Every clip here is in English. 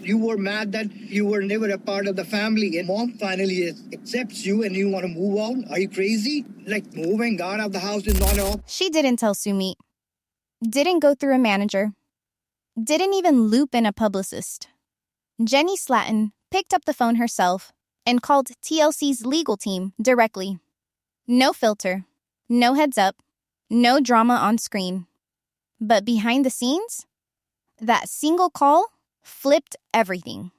You were mad that you were never a part of the family, and mom finally accepts you and you want to move on? Are you crazy? Like, moving out of the house is not an option. She didn't tell Sumit, didn't go through a manager, didn't even loop in a publicist. Jenny Slatton picked up the phone herself and called TLC's legal team directly. No filter, no heads up, no drama on screen. But behind the scenes, that single call flipped everything.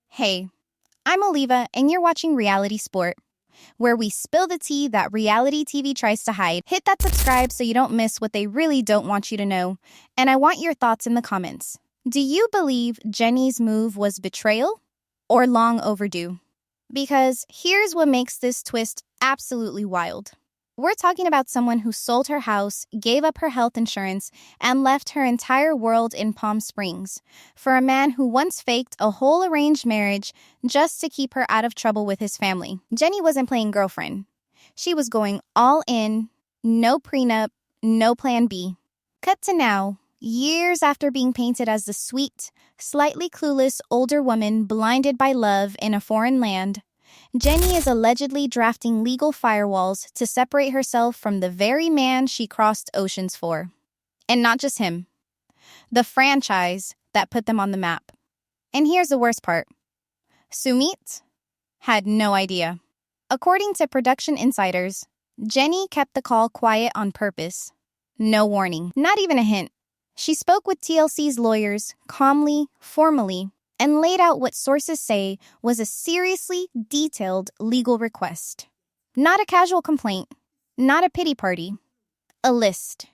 Hey, I'm Oliva, and you're watching Reality Sport, where we spill the tea that reality TV tries to hide. Hit that subscribe so you don't miss what they really don't want you to know. And I want your thoughts in the comments. Do you believe Jenny's move was betrayal or long overdue? Because here's what makes this twist absolutely wild. We're talking about someone who sold her house, gave up her health insurance, and left her entire world in Palm Springs for a man who once faked a whole arranged marriage just to keep her out of trouble with his family. Jenny wasn't playing girlfriend. She was going all in, no prenup, no plan B. Cut to now, years after being painted as the sweet, slightly clueless older woman blinded by love in a foreign land, Jenny is allegedly drafting legal firewalls to separate herself from the very man she crossed oceans for. And not just him. The franchise that put them on the map. And here's the worst part. Sumit had no idea. According to production insiders, Jenny kept the call quiet on purpose. No warning. Not even a hint. She spoke with TLC's lawyers calmly, formally, and laid out what sources say was a seriously detailed legal request. Not a casual complaint, not a pity party, a list.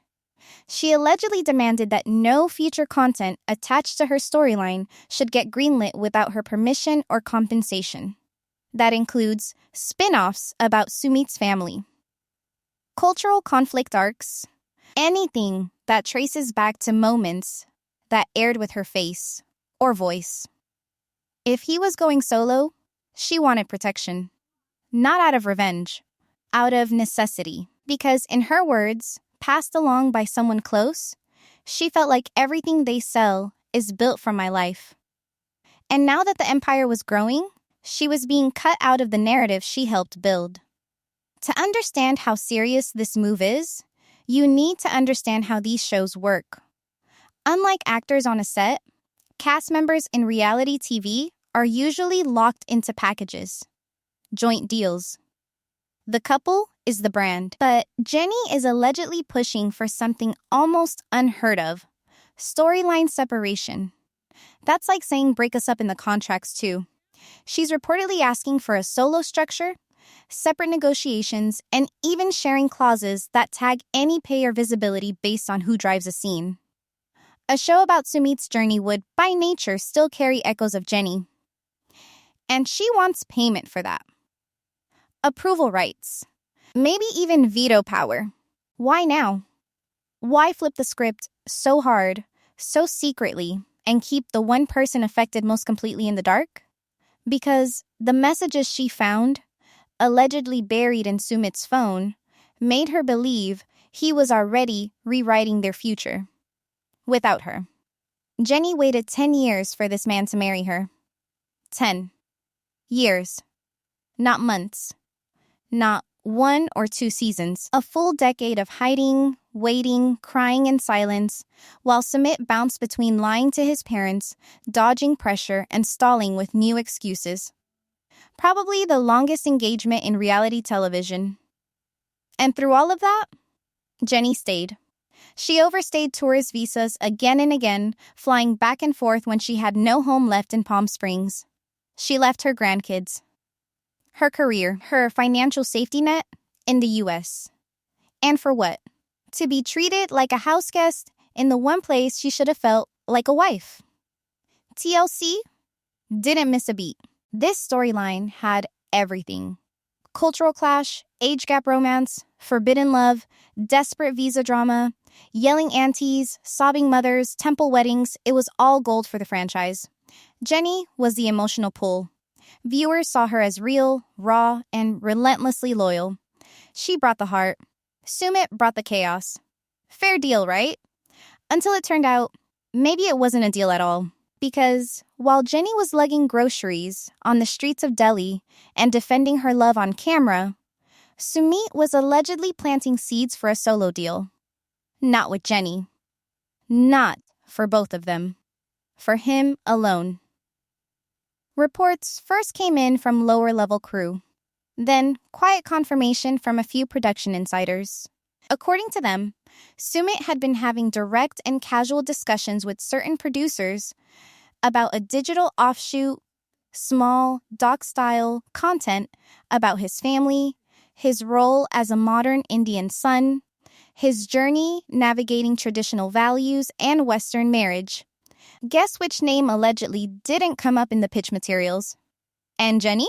She allegedly demanded that no future content attached to her storyline should get greenlit without her permission or compensation. That includes spin-offs about Sumit's family, cultural conflict arcs, anything that traces back to moments that aired with her face or voice. If he was going solo, she wanted protection. Not out of revenge, out of necessity. Because in her words, passed along by someone close, she felt like everything they sell is built from my life. And now that the empire was growing, she was being cut out of the narrative she helped build. To understand how serious this move is, you need to understand how these shows work. Unlike actors on a set, cast members in reality TV are usually locked into packages, joint deals. The couple is the brand, but Jenny is allegedly pushing for something almost unheard of, storyline separation. That's like saying break us up in the contracts too. She's reportedly asking for a solo structure, separate negotiations, and even sharing clauses that tag any pay or visibility based on who drives a scene. A show about Sumit's journey would, by nature, still carry echoes of Jenny. And she wants payment for that. Approval rights. Maybe even veto power. Why now? Why flip the script so hard, so secretly, and keep the one person affected most completely in the dark? Because the messages she found, allegedly buried in Sumit's phone, made her believe he was already rewriting their future. Without her. Jenny waited 10 years for this man to marry her. 10 years. Not months. Not 1 or 2 seasons. A full decade of hiding, waiting, crying in silence, while Sumit bounced between lying to his parents, dodging pressure, and stalling with new excuses. Probably the longest engagement in reality television. And through all of that, Jenny stayed. She overstayed tourist visas again and again, flying back and forth when she had no home left in Palm Springs. She left her grandkids, her career, her financial safety net in the U.S. And for what? To be treated like a house guest in the one place she should have felt like a wife. TLC didn't miss a beat. This storyline had everything. Cultural clash, age gap romance, forbidden love, desperate visa drama, yelling aunties, sobbing mothers, temple weddings. It was all gold for the franchise. Jenny was the emotional pull. Viewers saw her as real, raw, and relentlessly loyal. She brought the heart. Sumit brought the chaos. Fair deal, right? Until it turned out, maybe it wasn't a deal at all. Because while Jenny was lugging groceries on the streets of Delhi and defending her love on camera, Sumit was allegedly planting seeds for a solo deal. Not with Jenny. Not for both of them. For him alone. Reports first came in from lower-level crew. Then, quiet confirmation from a few production insiders. According to them, Sumit had been having direct and casual discussions with certain producers about a digital offshoot, small, doc-style content about his family, his role as a modern Indian son, his journey navigating traditional values and Western marriage. Guess which name allegedly didn't come up in the pitch materials? And Jenny?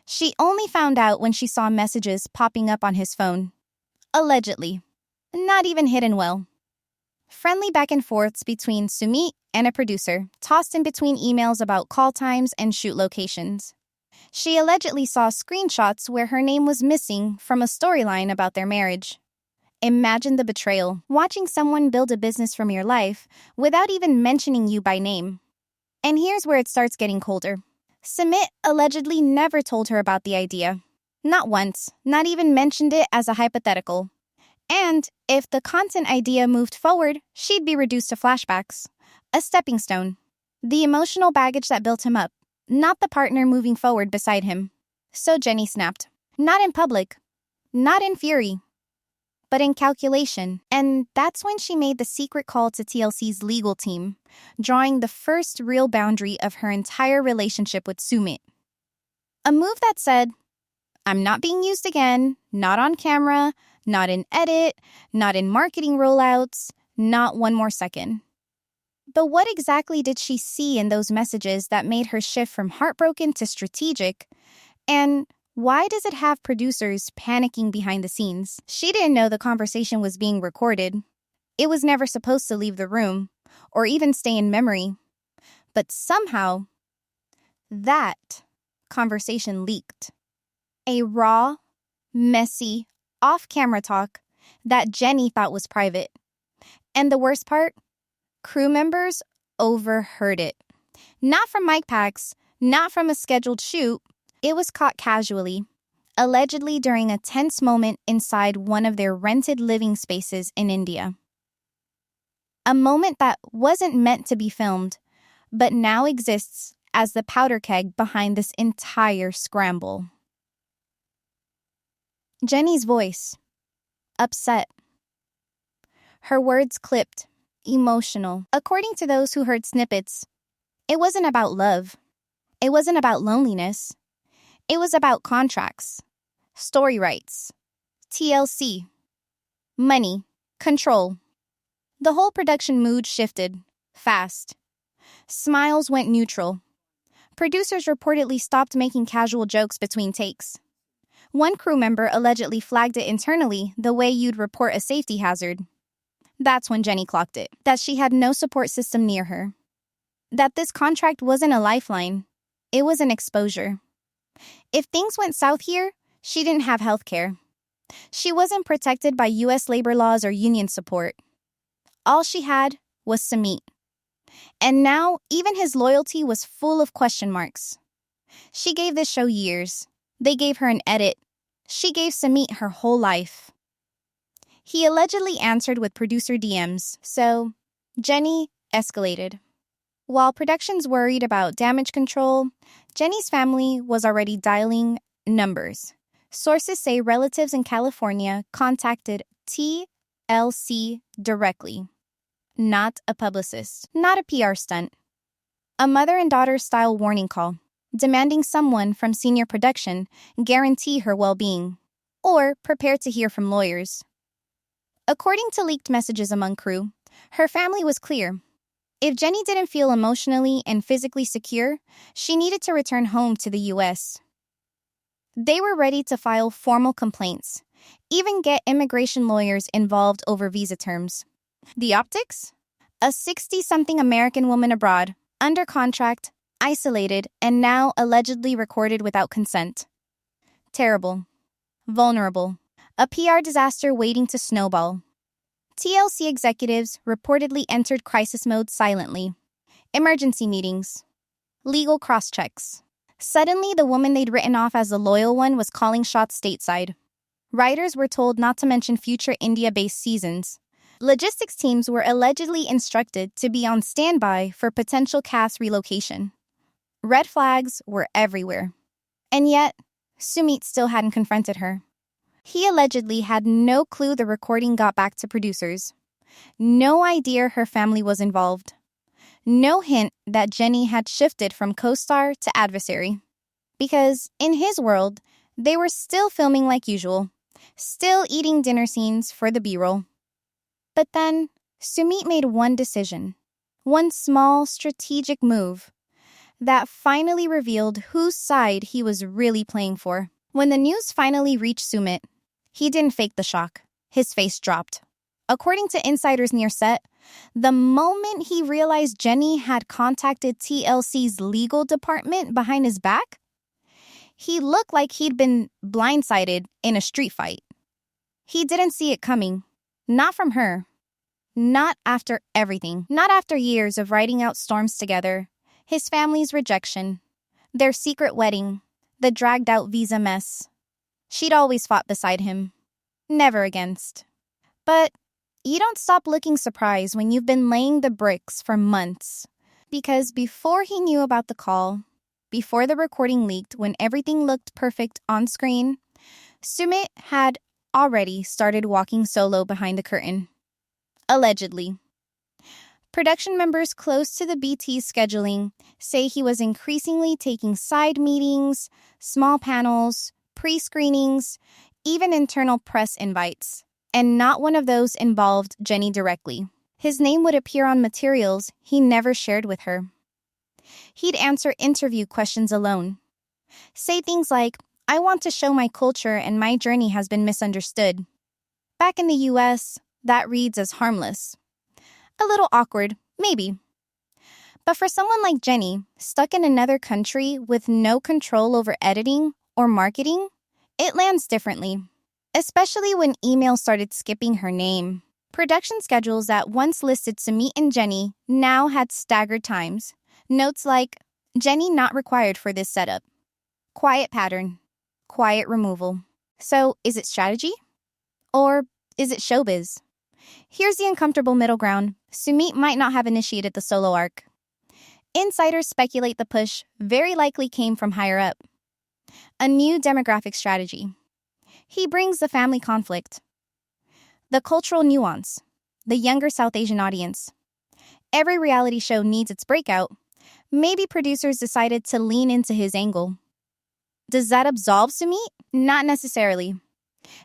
She only found out when she saw messages popping up on his phone. Allegedly. Not even hidden well. Friendly back and forths between Sumit and a producer, tossed in between emails about call times and shoot locations. She allegedly saw screenshots where her name was missing from a storyline about their marriage. Imagine the betrayal, watching someone build a business from your life without even mentioning you by name. And here's where it starts getting colder. Sumit allegedly never told her about the idea. Not once, not even mentioned it as a hypothetical. And if the content idea moved forward, she'd be reduced to flashbacks. A stepping stone. The emotional baggage that built him up, not the partner moving forward beside him. So Jenny snapped. Not in public. Not in fury. But in calculation. And that's when she made the secret call to TLC's legal team, drawing the first real boundary of her entire relationship with Sumit. A move that said, I'm not being used again, not on camera, not in edit, not in marketing rollouts, not one more second. But what exactly did she see in those messages that made her shift from heartbroken to strategic? And why does it have producers panicking behind the scenes? She didn't know the conversation was being recorded. It was never supposed to leave the room, or even stay in memory. But somehow, that conversation leaked. A raw, messy, off-camera talk that Jenny thought was private. And the worst part? Crew members overheard it. Not from mic packs, not from a scheduled shoot. It was caught casually, allegedly during a tense moment inside one of their rented living spaces in India. A moment that wasn't meant to be filmed, but now exists as the powder keg behind this entire scramble. Jenny's voice. Upset. Her words clipped, emotional. According to those who heard snippets, it wasn't about love. It wasn't about loneliness. It was about contracts, story rights, TLC, money, control. The whole production mood shifted, fast. Smiles went neutral. Producers reportedly stopped making casual jokes between takes. One crew member allegedly flagged it internally the way you'd report a safety hazard. That's when Jenny clocked it, that she had no support system near her. That this contract wasn't a lifeline, it was an exposure. If things went south here, she didn't have health care. She wasn't protected by U.S. labor laws or union support. All she had was Sumit. And now, even his loyalty was full of question marks. She gave this show years. They gave her an edit. She gave Sumit her whole life. He allegedly answered with producer DMs, so Jenny escalated. While production's worried about damage control, Jenny's family was already dialing numbers. Sources say relatives in California contacted TLC directly. Not a publicist, not a PR stunt. A mother and daughter style warning call, demanding someone from senior production guarantee her well-being, or prepare to hear from lawyers. According to leaked messages among crew, her family was clear. If Jenny didn't feel emotionally and physically secure, she needed to return home to the U.S. They were ready to file formal complaints, even get immigration lawyers involved over visa terms. The optics? A 60-something American woman abroad, under contract, isolated, and now allegedly recorded without consent. Terrible. Vulnerable. A PR disaster waiting to snowball. TLC executives reportedly entered crisis mode silently. Emergency meetings. Legal cross-checks. Suddenly, the woman they'd written off as the loyal one was calling shots stateside. Writers were told not to mention future India-based seasons. Logistics teams were allegedly instructed to be on standby for potential cast relocation. Red flags were everywhere. And yet, Sumit still hadn't confronted her. He allegedly had no clue the recording got back to producers. No idea her family was involved. No hint that Jenny had shifted from co-star to adversary. Because, in his world, they were still filming like usual, still eating dinner scenes for the B-roll. But then, Sumit made one decision, one small strategic move, that finally revealed whose side he was really playing for. When the news finally reached Sumit, he didn't fake the shock. His face dropped. According to insiders near set, the moment he realized Jenny had contacted TLC's legal department behind his back, he looked like he'd been blindsided in a street fight. He didn't see it coming. Not from her. Not after everything. Not after years of riding out storms together. His family's rejection. Their secret wedding. The dragged-out visa mess. She'd always fought beside him. Never against. But you don't stop looking surprised when you've been laying the bricks for months. Because before he knew about the call, before the recording leaked when everything looked perfect on screen, Sumit had already started walking solo behind the curtain. Allegedly. Production members close to the BT's scheduling say he was increasingly taking side meetings, small panels, pre-screenings, even internal press invites. And not one of those involved Jenny directly. His name would appear on materials he never shared with her. He'd answer interview questions alone. Say things like, "I want to show my culture and my journey has been misunderstood." Back in the US, that reads as harmless. A little awkward, maybe. But for someone like Jenny, stuck in another country with no control over editing or marketing, it lands differently. Especially when emails started skipping her name. Production schedules that once listed Sumit and Jenny now had staggered times. Notes like, "Jenny not required for this setup." Quiet pattern. Quiet removal. So, is it strategy? Or is it showbiz? Here's the uncomfortable middle ground. Sumit might not have initiated the solo arc. Insiders speculate the push very likely came from higher up. A new demographic strategy. He brings the family conflict, the cultural nuance, the younger South Asian audience. Every reality show needs its breakout. Maybe producers decided to lean into his angle. Does that absolve Sumit? Not necessarily.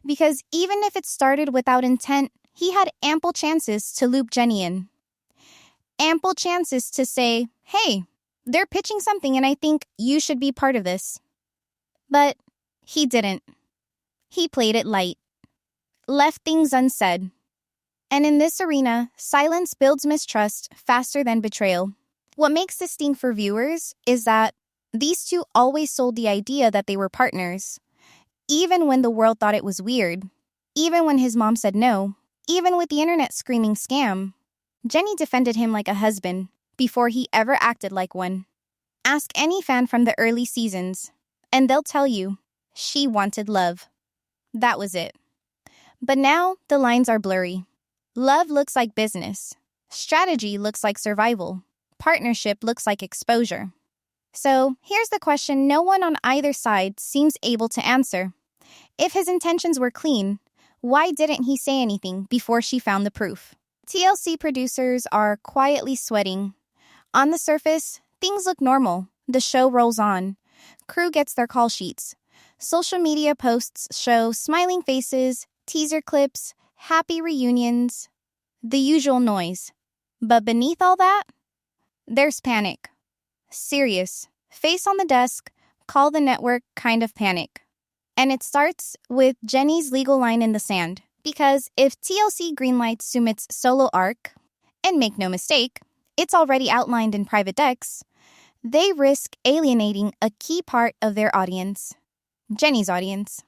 Because even if it started without intent, he had ample chances to loop Jenny in. Ample chances to say, "Hey, they're pitching something and I think you should be part of this." But he didn't. He played it light. Left things unsaid. And in this arena, silence builds mistrust faster than betrayal. What makes this sting for viewers is that these two always sold the idea that they were partners. Even when the world thought it was weird. Even when his mom said no. Even with the internet screaming scam. Jenny defended him like a husband before he ever acted like one. Ask any fan from the early seasons, and they'll tell you, she wanted love. That was it. But now, the lines are blurry. Love looks like business. Strategy looks like survival. Partnership looks like exposure. So, here's the question no one on either side seems able to answer. If his intentions were clean, why didn't he say anything before she found the proof? TLC producers are quietly sweating. On the surface, things look normal. The show rolls on. Crew gets their call sheets. Social media posts show smiling faces, teaser clips, happy reunions, the usual noise. But beneath all that, there's panic. Serious, face on the desk, call the network kind of panic. And it starts with Jenny's legal line in the sand. Because if TLC greenlights Sumit's solo arc, and make no mistake, it's already outlined in private decks, they risk alienating a key part of their audience. Jenny's audience.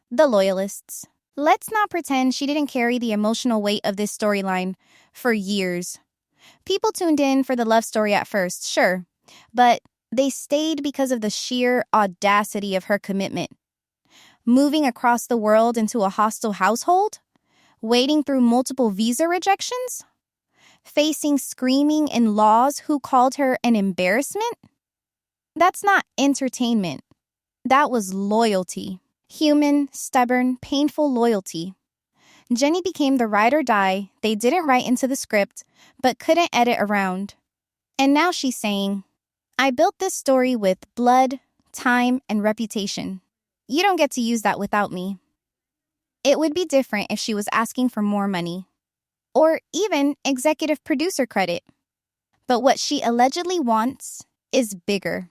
The loyalists. Let's not pretend she didn't carry the emotional weight of this storyline for years. People tuned in for the love story at first, sure, but they stayed because of the sheer audacity of her commitment. Moving across the world into a hostile household? Wading through multiple visa rejections? Facing screaming in-laws who called her an embarrassment? That's not entertainment. That was loyalty. Human, stubborn, painful loyalty. Jenny became the ride or die they didn't write into the script, but couldn't edit around. And now she's saying, I built this story with blood, time, and reputation. You don't get to use that without me. It would be different if she was asking for more money, or even executive producer credit. But what she allegedly wants is bigger.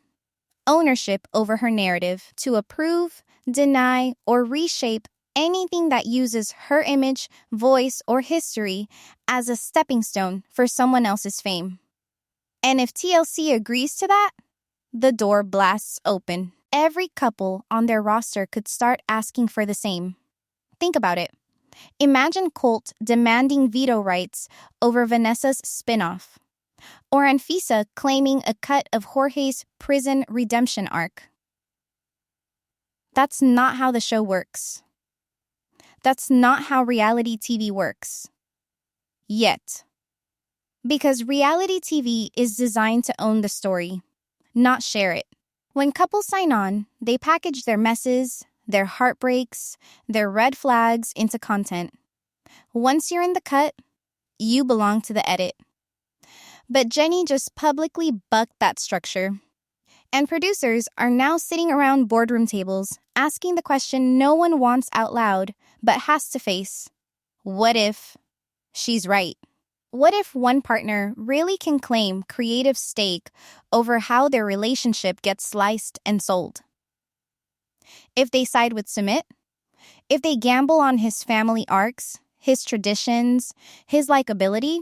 Ownership over her narrative to approve, deny, or reshape anything that uses her image, voice, or history as a stepping stone for someone else's fame. And if TLC agrees to that, the door blasts open. Every couple on their roster could start asking for the same. Think about it. Imagine Colt demanding veto rights over Vanessa's spinoff, or Anfisa claiming a cut of Jorge's prison redemption arc. That's not how the show works. That's not how reality TV works. Yet. Because reality TV is designed to own the story, not share it. When couples sign on, they package their messes, their heartbreaks, their red flags into content. Once you're in the cut, you belong to the edit. But Jenny just publicly bucked that structure. And producers are now sitting around boardroom tables asking the question no one wants out loud but has to face. What if she's right? What if one partner really can claim creative stake over how their relationship gets sliced and sold? If they side with Sumit? If they gamble on his family arcs, his traditions, his likability?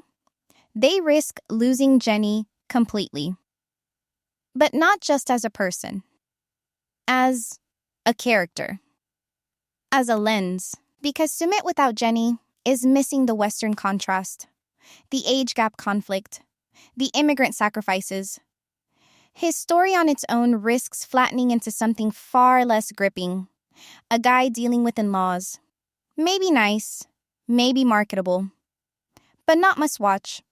They risk losing Jenny completely. But not just as a person. As a character. As a lens. Because Sumit without Jenny is missing the Western contrast. The age gap conflict, the immigrant sacrifices. His story on its own risks flattening into something far less gripping. A guy dealing with in-laws. Maybe nice, maybe marketable, but not must-watch.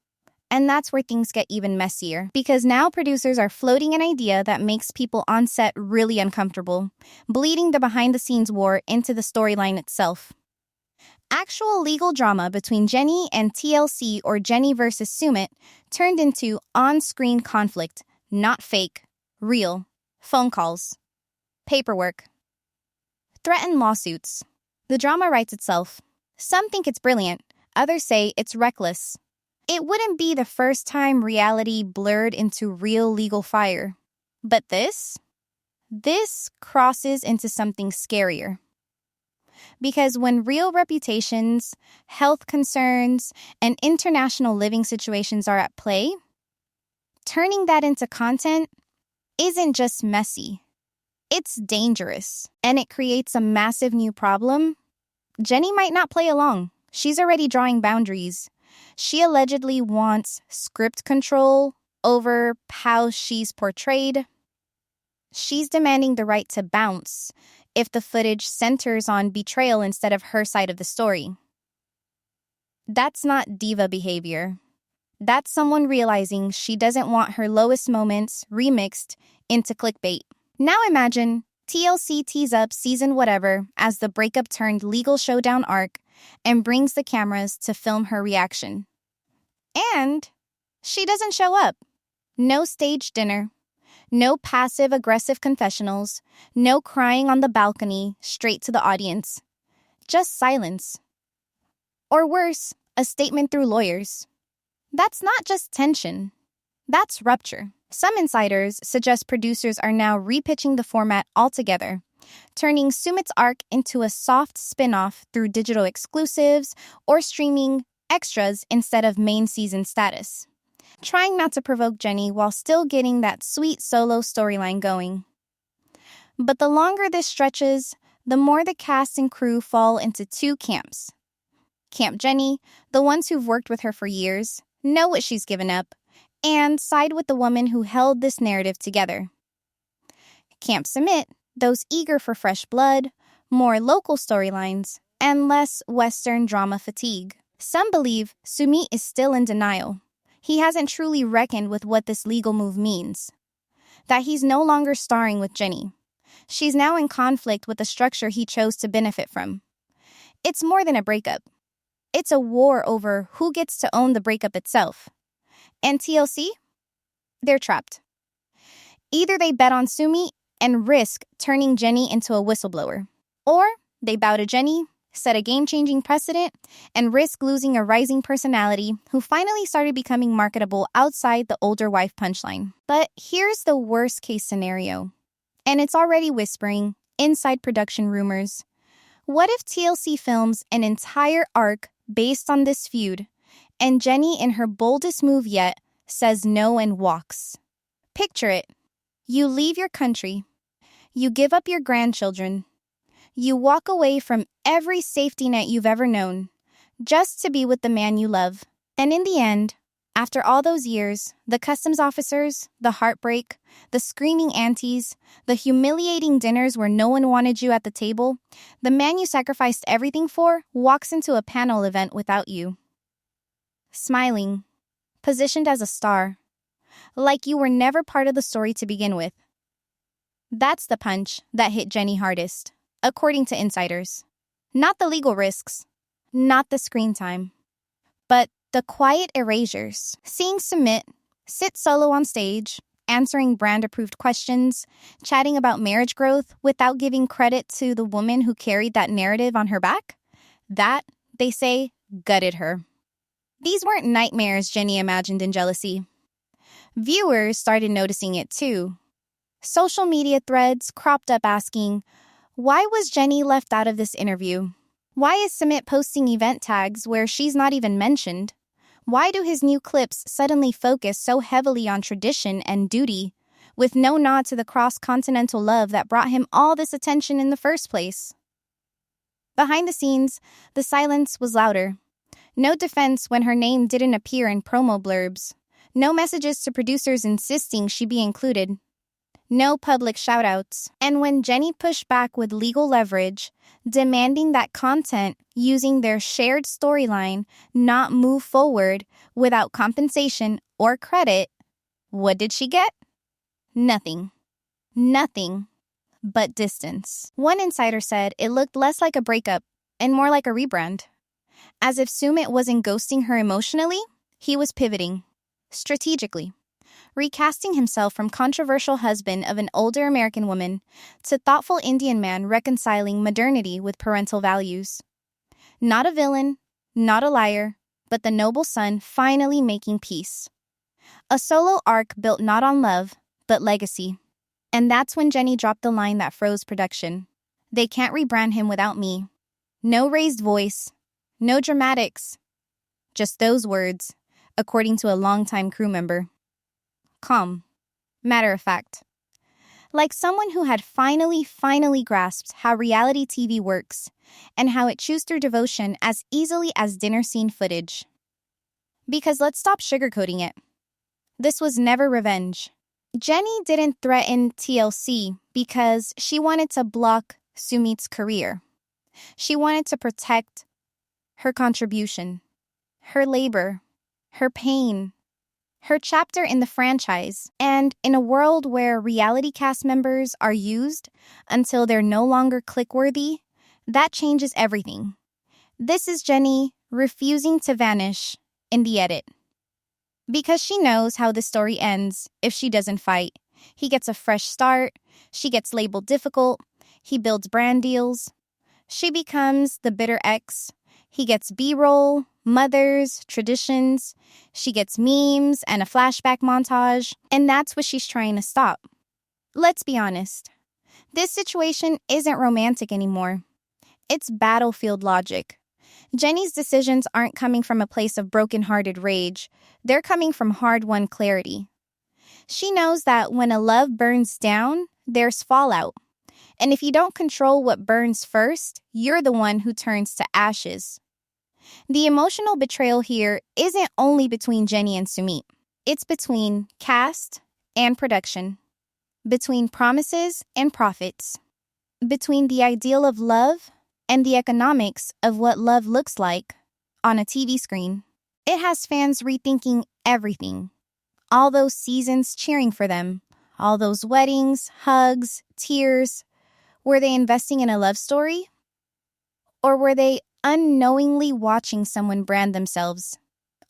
And that's where things get even messier, because now producers are floating an idea that makes people on set really uncomfortable, bleeding the behind-the-scenes war into the storyline itself. Actual legal drama between Jenny and TLC or Jenny versus Sumit turned into on-screen conflict, not fake, real, phone calls, paperwork, threatened lawsuits. The drama writes itself. Some think it's brilliant, others say it's reckless. It wouldn't be the first time reality blurred into real legal fire. But this crosses into something scarier. Because when real reputations, health concerns, and international living situations are at play, turning that into content isn't just messy. It's dangerous, and it creates a massive new problem. Jenny might not play along. She's already drawing boundaries. She allegedly wants script control over how she's portrayed. She's demanding the right to bounce if the footage centers on betrayal instead of her side of the story. That's not diva behavior. That's someone realizing she doesn't want her lowest moments remixed into clickbait. Now imagine TLC tees up season whatever as the breakup turned legal showdown arc and brings the cameras to film her reaction. And she doesn't show up. No staged dinner. No passive-aggressive confessionals. No crying on the balcony straight to the audience. Just silence. Or worse, a statement through lawyers. That's not just tension. That's rupture. Some insiders suggest producers are now repitching the format altogether, turning Sumit's arc into a soft spin-off through digital exclusives or streaming extras instead of main season status, trying not to provoke Jenny while still getting that sweet solo storyline going. But the longer this stretches, the more the cast and crew fall into two camps. Camp Jenny, the ones who've worked with her for years, know what she's given up, and side with the woman who held this narrative together. Camp Sumit, those eager for fresh blood, more local storylines, and less Western drama fatigue. Some believe Sumit is still in denial. He hasn't truly reckoned with what this legal move means. That he's no longer starring with Jenny. She's now in conflict with the structure he chose to benefit from. It's more than a breakup. It's a war over who gets to own the breakup itself. And TLC? They're trapped. Either they bet on Sumit and risk turning Jenny into a whistleblower, or they bow to Jenny, set a game-changing precedent, and risk losing a rising personality who finally started becoming marketable outside the older wife punchline. But here's the worst-case scenario, and it's already whispering inside production rumors. What if TLC films an entire arc based on this feud, and Jenny, in her boldest move yet, says no and walks? Picture it. You leave your country. You give up your grandchildren. You walk away from every safety net you've ever known, just to be with the man you love. And in the end, after all those years, the customs officers, the heartbreak, the screaming aunties, the humiliating dinners where no one wanted you at the table, the man you sacrificed everything for walks into a panel event without you. Smiling, positioned as a star, like you were never part of the story to begin with. That's the punch that hit Jenny hardest, according to insiders. Not the legal risks, not the screen time, but the quiet erasures. Seeing Sumit sit solo on stage, answering brand-approved questions, chatting about marriage growth without giving credit to the woman who carried that narrative on her back, that, they say, gutted her. These weren't nightmares Jenny imagined in jealousy. Viewers started noticing it too. Social media threads cropped up asking, why was Jenny left out of this interview? Why is Sumit posting event tags where she's not even mentioned? Why do his new clips suddenly focus so heavily on tradition and duty, with no nod to the cross-continental love that brought him all this attention in the first place? Behind the scenes, the silence was louder. No defense when her name didn't appear in promo blurbs. No messages to producers insisting she be included. No public shoutouts. And when Jenny pushed back with legal leverage, demanding that content using their shared storyline not move forward without compensation or credit, what did she get? Nothing. Nothing but distance. One insider said it looked less like a breakup and more like a rebrand. As if Sumit wasn't ghosting her emotionally, he was pivoting. Strategically. Recasting himself from controversial husband of an older American woman to thoughtful Indian man reconciling modernity with parental values. Not a villain, not a liar, but the noble son finally making peace. A solo arc built not on love, but legacy. And that's when Jenny dropped the line that froze production. They can't rebrand him without me. No raised voice, no dramatics. Just those words, according to a longtime crew member. Calm. Matter of fact. Like someone who had finally grasped how reality TV works and how it chews through devotion as easily as dinner scene footage. Because let's stop sugarcoating it. This was never revenge. Jenny didn't threaten TLC because she wanted to block Sumit's career. She wanted to protect her contribution, her labor, her pain, her chapter in the franchise. And in a world where reality cast members are used until they're no longer click-worthy, that changes everything. This is Jenny refusing to vanish in the edit. Because she knows how the story ends if she doesn't fight. He gets a fresh start, she gets labeled difficult, he builds brand deals. She becomes the bitter ex. He gets B-roll, mothers, traditions. She gets memes and a flashback montage. And that's what she's trying to stop. Let's be honest. This situation isn't romantic anymore. It's battlefield logic. Jenny's decisions aren't coming from a place of broken-hearted rage. They're coming from hard-won clarity. She knows that when a love burns down, there's fallout. And if you don't control what burns first, you're the one who turns to ashes. The emotional betrayal here isn't only between Jenny and Sumit. It's between cast and production, between promises and profits, between the ideal of love and the economics of what love looks like on a TV screen. It has fans rethinking everything. All those seasons cheering for them, all those weddings, hugs, tears. Were they investing in a love story? Or were they unknowingly watching someone brand themselves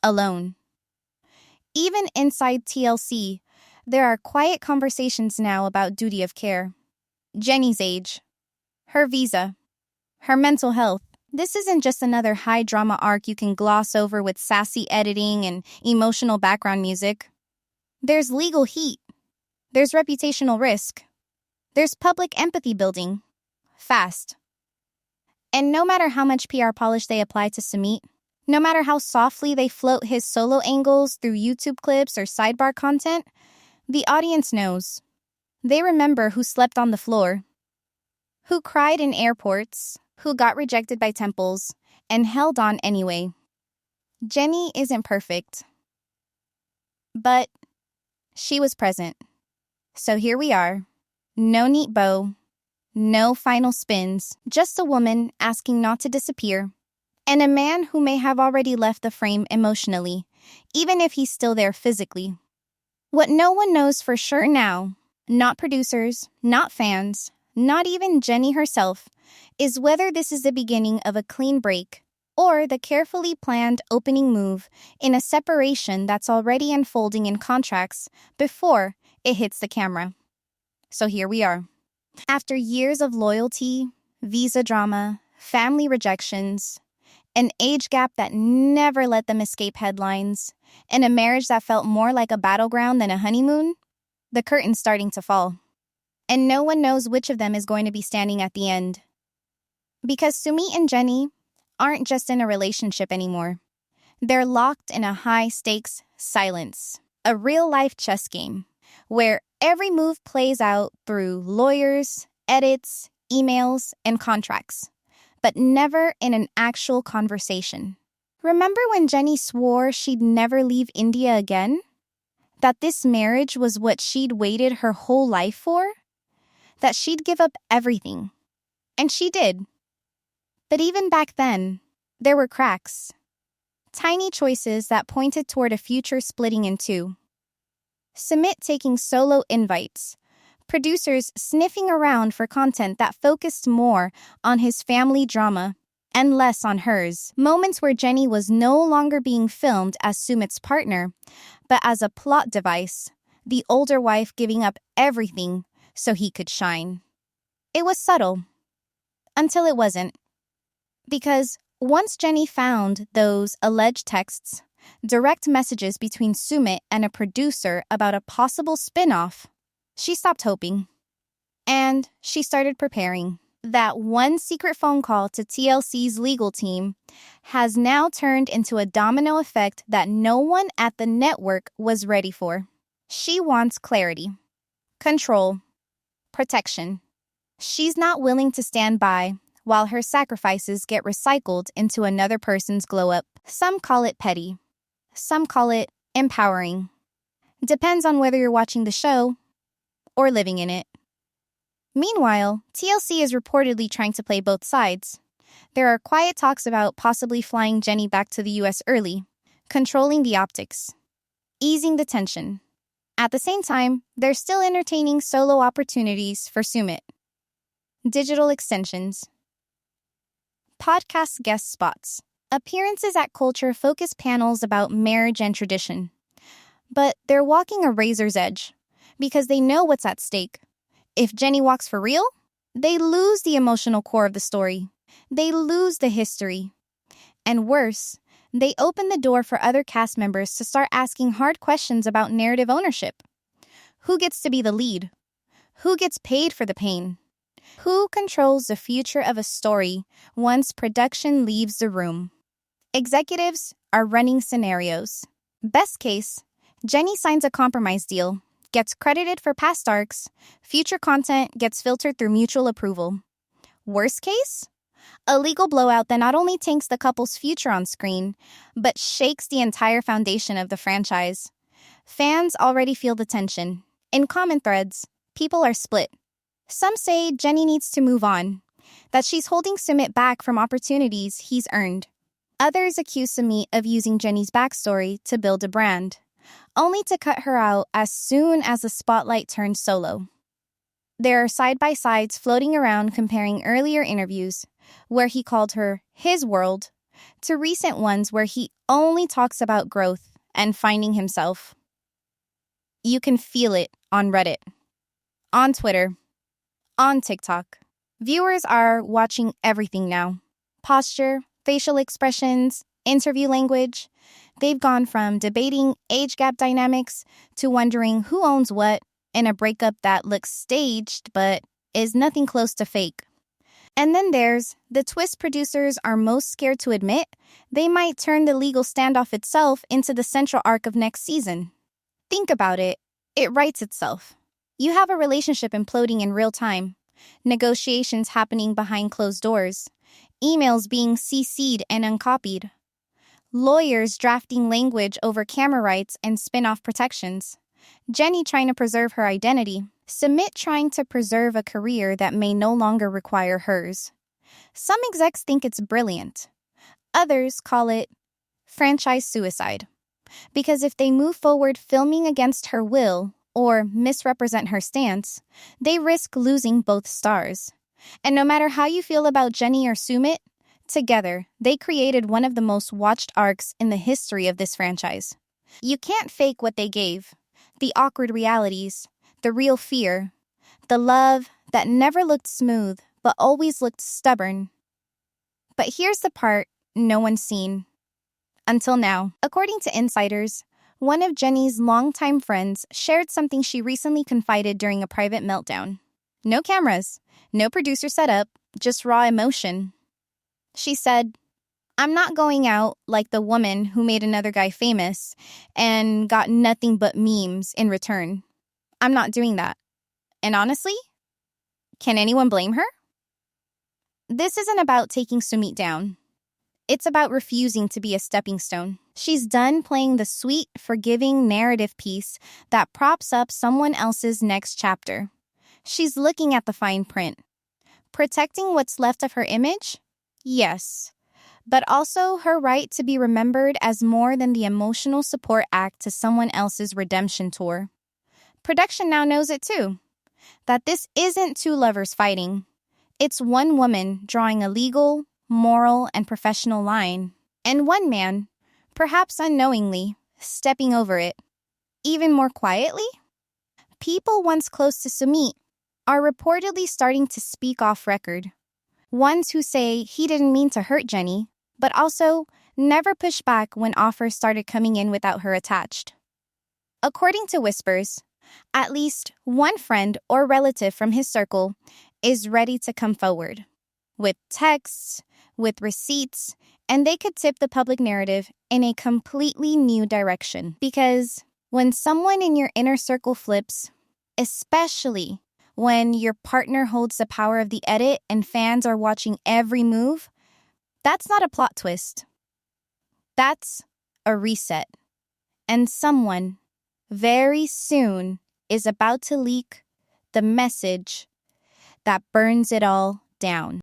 alone? Even inside TLC, there are quiet conversations now about duty of care. Jenny's age, her visa, her mental health. This isn't just another high-drama arc you can gloss over with sassy editing and emotional background music. There's legal heat. There's reputational risk. There's public empathy building. Fast. And no matter how much PR polish they apply to Sumit, no matter how softly they float his solo angles through YouTube clips or sidebar content, the audience knows. They remember who slept on the floor, who cried in airports, who got rejected by temples, and held on anyway. Jenny isn't perfect, but she was present. So here we are. No neat bow, no final spins, just a woman asking not to disappear, and a man who may have already left the frame emotionally, even if he's still there physically. What no one knows for sure now, not producers, not fans, not even Jenny herself, is whether this is the beginning of a clean break or the carefully planned opening move in a separation that's already unfolding in contracts before it hits the camera. So here we are. After years of loyalty, visa drama, family rejections, an age gap that never let them escape headlines, and a marriage that felt more like a battleground than a honeymoon, the curtain's starting to fall. And no one knows which of them is going to be standing at the end. Because Sumit and Jenny aren't just in a relationship anymore. They're locked in a high-stakes silence, a real-life chess game, where every move plays out through lawyers, edits, emails, and contracts, but never in an actual conversation. Remember when Jenny swore she'd never leave India again? That this marriage was what she'd waited her whole life for? That she'd give up everything. And she did. But even back then, there were cracks. Tiny choices that pointed toward a future splitting in two. Sumit taking solo invites. Producers sniffing around for content that focused more on his family drama and less on hers. Moments where Jenny was no longer being filmed as Sumit's partner, but as a plot device, the older wife giving up everything so he could shine. It was subtle. Until it wasn't. Because once Jenny found those alleged texts, direct messages between Sumit and a producer about a possible spin-off, she stopped hoping. And she started preparing. That one secret phone call to TLC's legal team has now turned into a domino effect that no one at the network was ready for. She wants clarity, control, protection. She's not willing to stand by while her sacrifices get recycled into another person's glow-up. Some call it petty. Some call it empowering. Depends on whether you're watching the show or living in it. Meanwhile, TLC is reportedly trying to play both sides. There are quiet talks about possibly flying Jenny back to the US early, controlling the optics, easing the tension. At the same time, they're still entertaining solo opportunities for Sumit. Digital extensions. Podcast guest spots. Appearances at culture-focused panels about marriage and tradition. But they're walking a razor's edge because they know what's at stake. If Jenny walks for real, they lose the emotional core of the story. They lose the history. And worse, they open the door for other cast members to start asking hard questions about narrative ownership. Who gets to be the lead? Who gets paid for the pain? Who controls the future of a story once production leaves the room? Executives are running scenarios. Best case, Jenny signs a compromise deal, gets credited for past arcs, future content gets filtered through mutual approval. Worst case, A legal blowout that not only tanks the couple's future on screen, but shakes the entire foundation of the franchise. Fans already feel the tension. In comment threads, people are split. Some say Jenny needs to move on, that she's holding Sumit back from opportunities he's earned. Others accuse Sumit of using Jenny's backstory to build a brand, only to cut her out as soon as the spotlight turns solo. There are side-by-sides floating around comparing earlier interviews, where he called her his world, to recent ones where he only talks about growth and finding himself. You can feel it on Reddit, on Twitter, on TikTok. Viewers are watching everything now. Posture, facial expressions, interview language. They've gone from debating age gap dynamics to wondering who owns what in a breakup that looks staged but is nothing close to fake. And then there's the twist producers are most scared to admit. They might turn the legal standoff itself into the central arc of next season. Think about it. It writes itself. You have a relationship imploding in real time, negotiations happening behind closed doors, emails being CC'd and uncopied, lawyers drafting language over camera rights and spin-off protections, Jenny trying to preserve her identity, Sumit trying to preserve a career that may no longer require hers. Some execs think it's brilliant. Others call it franchise suicide. Because if they move forward filming against her will or misrepresent her stance, they risk losing both stars. And no matter how you feel about Jenny or Sumit, together, they created one of the most watched arcs in the history of this franchise. You can't fake what they gave. The awkward realities, the real fear, the love that never looked smooth but always looked stubborn. But here's the part no one's seen. Until now, according to insiders, one of Jenny's longtime friends shared something she recently confided during a private meltdown. No cameras, no producer setup, just raw emotion. She said, "I'm not going out like the woman who made another guy famous and got nothing but memes in return. I'm not doing that. And honestly, can anyone blame her?" This isn't about taking Sumit down. It's about refusing to be a stepping stone. She's done playing the sweet, forgiving narrative piece that props up someone else's next chapter. She's looking at the fine print. Protecting what's left of her image? Yes. But also her right to be remembered as more than the emotional support act to someone else's redemption tour. Production now knows it too. That this isn't two lovers fighting. It's one woman drawing a legal, moral, and professional line, and one man, perhaps unknowingly, stepping over it. Even more quietly, people once close to Sumit are reportedly starting to speak off record. Ones who say he didn't mean to hurt Jenny, but also never push back when offers started coming in without her attached. According to whispers, at least one friend or relative from his circle is ready to come forward. With texts, with receipts, and they could tip the public narrative in a completely new direction. Because when someone in your inner circle flips, especially when your partner holds the power of the edit and fans are watching every move, that's not a plot twist. That's a reset. And someone, very soon, is about to leak the message that burns it all down.